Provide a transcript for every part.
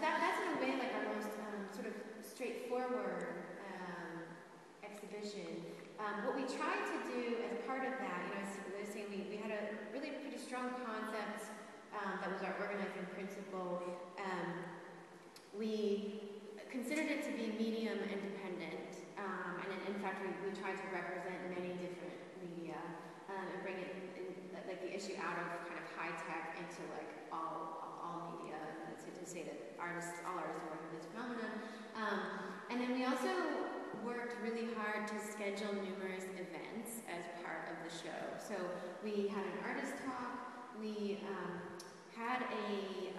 that's in a way like our most sort of straightforward exhibition. What we tried to do as part of that, I was saying we had a really pretty strong concept that was our organizing principle. We considered it to be medium independent, and in fact we tried to represent many different media and bring it like the issue out of kind of high tech into like all media, to say that all artists are working with this phenomenon. And then we also worked really hard to schedule numerous events as part of the show. So we had an artist talk, we had a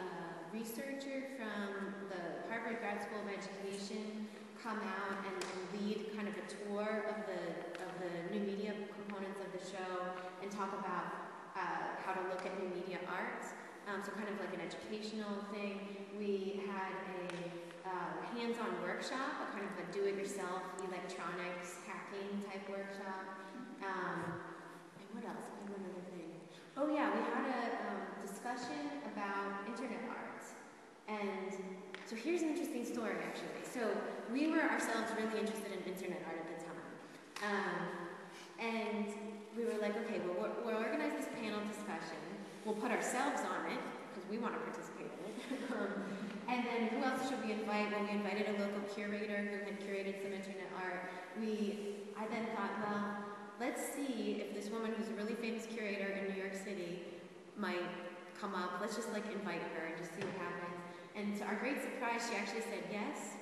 researcher from the Harvard Grad School of Education come out and lead kind of a tour of the new media components of the show and talk about how to look at new media arts. So kind of like an educational thing. We had a hands-on workshop, a kind of a do-it-yourself electronics hacking type workshop. And what else? I had one other thing. Oh yeah, we had a discussion about internet art. And so here's an interesting story actually. So we were ourselves really interested in internet art at the time. And we were like, okay, well we'll organize this panel discussion. We'll put ourselves on it, because we want to participate in it. And then who else should we invite? Well, we invited a local curator who had curated some internet art. I then thought, well, let's see if this woman who's a really famous curator in New York City might come up. Let's just like invite her and just see what happens. And to our great surprise, she actually said yes.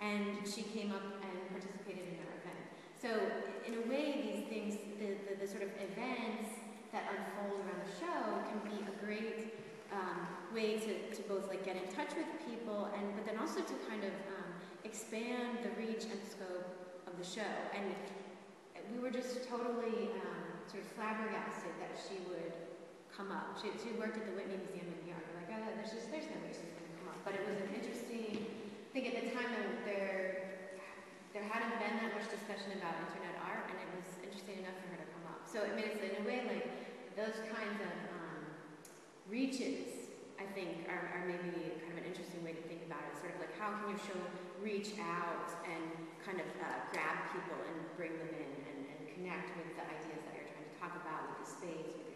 And she came up and participated in our event. So in a way, these things, the sort of events that unfold around the show can be a great way to both like get in touch with people but then also to kind of expand the reach and scope of the show. And we were just totally sort of flabbergasted that she would come up. She worked at the Whitney Museum in New York. We're like, oh, there's no way she's going to come up. But it was an interesting thing at the time. There hadn't been that much discussion about internet art, and it was interesting enough for her to come up. So I mean, it's in a way like those kinds of reaches, I think, are maybe kind of an interesting way to think about it. Sort of like how can your show reach out and kind of grab people and bring them in and connect with the ideas that you're trying to talk about, with the space, with the